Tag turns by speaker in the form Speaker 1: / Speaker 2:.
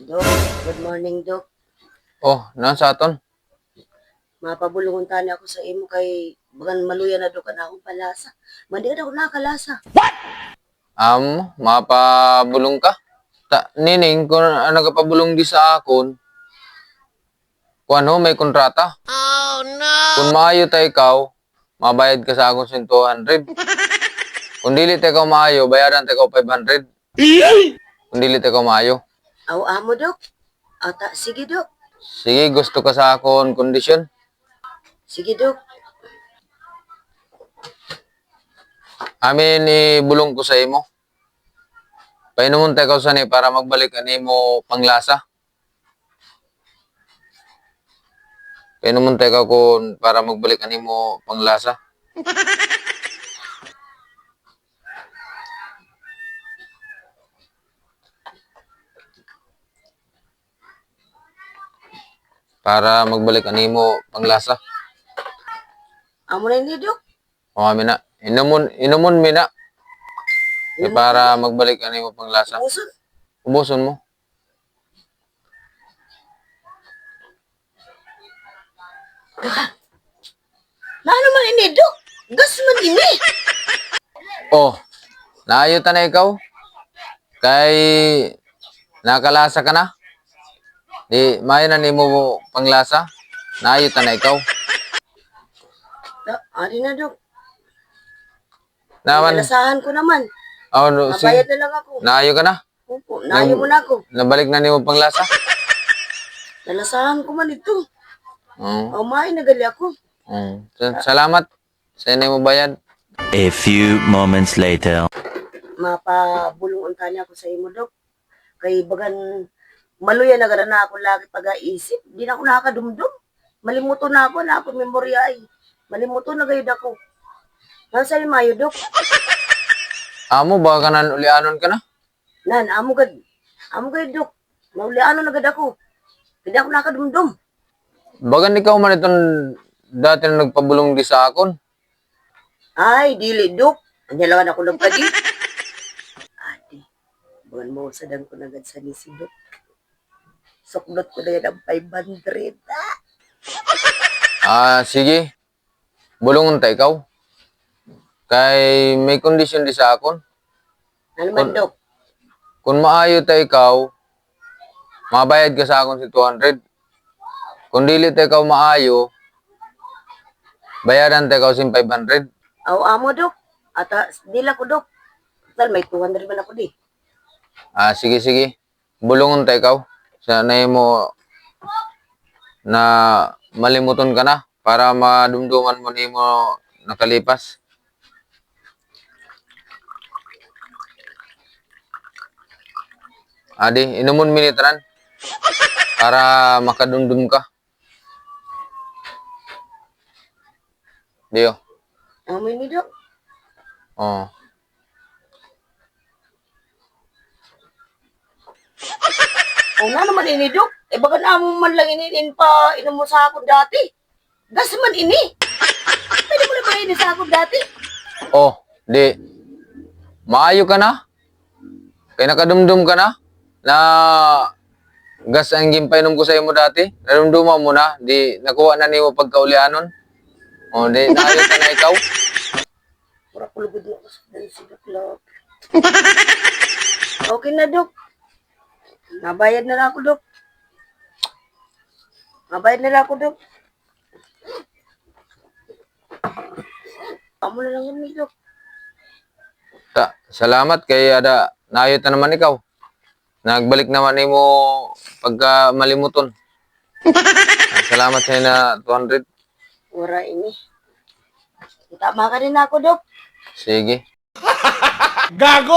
Speaker 1: Dok, good morning, Dok.
Speaker 2: Oh, nasa aton?
Speaker 1: Mapabulungon tani ako sa imo kay bagan maluya na Dok na akong palasa. Mandi ka na ako nakakalasa.
Speaker 2: Mapabulong ka? Nining, kung nagapabulong di sa akon, kung ano, may kontrata. Oh, no! Kung maayo tayo ikaw, mabayad ka sa akon 200. Kung dili tayo ikaw maayo, bayaran tayo 500. Kung dili tayo ikaw maayo.
Speaker 1: Aw, amo, Dok. Ata, sige, Dok.
Speaker 2: Sige, gusto ka sa akon kondisyon.
Speaker 1: Sige, Dok.
Speaker 2: Amin ibulong ko sa imo. Painumun tayo sa ni para magbalik ani mo panglasa. Painumun tayo kung para magbalik ani mo panglasa. Para magbalik ani mo panglasa.
Speaker 1: Amo na ini, Dok.
Speaker 2: O amin na. Inumun mi na. Para magbalik ani mo panglasa.
Speaker 1: Uson.
Speaker 2: Ubuson mo.
Speaker 1: Na ano man ini, Dok? Gas man ini.
Speaker 2: Oh, naayot na ikaw. Kay nakalasa ka na. Di may na nimo panglasa. Naayot na ikaw.
Speaker 1: Ari na, Dok.
Speaker 2: Naman.
Speaker 1: Nalasahan ko naman.
Speaker 2: Oh, no,
Speaker 1: Mabayad na lang ako.
Speaker 2: Naayo ka na.
Speaker 1: Opo, naayo mo na ako.
Speaker 2: Nabalik na nimo panglasa.
Speaker 1: Nalasahan ko man ito.
Speaker 2: Oh.
Speaker 1: May nagali ako.
Speaker 2: Salamat sa inyo mo bayad.
Speaker 3: A few moments later.
Speaker 1: Mapabulungon tani ako sa imo, Dok. Kay bagan maluya na gara na ako lagi pag-aisip. Di na ako nakakadumdum. Malimuto na ako memorya ay. Malimuto na gayud ako. Nasa mayo, Dok.
Speaker 2: Amo ba kanan ulianon ka na?
Speaker 1: Nan, amo gad, Dok. Nauliano na gad ako. Hindi ako nakadumdum.
Speaker 2: Bagan ikaw man itong dati na nagpabulong di sa akon.
Speaker 1: Ay, dili, Dok. Anyalangan ako ng padi. Ate, bagan mo sa dan ko na gad sa nisi, Dok. Sukdot ko na yan ang 500.
Speaker 2: Sige. Bulungon ta ikaw. Kay may kondisyon di sa akon.
Speaker 1: Ano man, Dok?
Speaker 2: Kung maayo ta ikaw, mabayad ka sa akon si 200. Kung dili ta ikaw maayo, bayaran ta ikaw si 500.
Speaker 1: Aw, amo, Dok. Ata, dila ko, Dok. Tal, may 200 man ako di.
Speaker 2: Sige. Bulungon ta ikaw. Sana mo na malimuton ka na para madumduman mo nimo nakalipas. Adi, inumon minitran para makadumdum ka. Dio.
Speaker 1: Amo ini, Dok.
Speaker 2: Oh.
Speaker 1: O na naman ini, Dok. Eh, baka na mo man lang inin pa inom mo sa ako dati. Gas man ini. Pwede mo na ba ini sa ako dati?
Speaker 2: Oh, di. Maayo ka na? Kaya nakadumdum ka na? Na gas ang gimpainom ko sa imo dati? Nadumduman mo na? Di nakuha na nimo pagkaulianon? Oh, di naayos ka na ikaw?
Speaker 1: Mura ko lugod na ako sa dansi, Dok. Okay na, Dok. Nabayad na lang ako, Dok. Nabayad na lang ako, Dok. Amo na lang yun, Dok.
Speaker 2: Salamat kay ada naayot na naman ikaw. Nagbalik naman nimo pagka malimuton. Salamat sa na 200.
Speaker 1: Ura ini. Tama ka rin ako, Dok.
Speaker 2: Sige.
Speaker 3: Gago!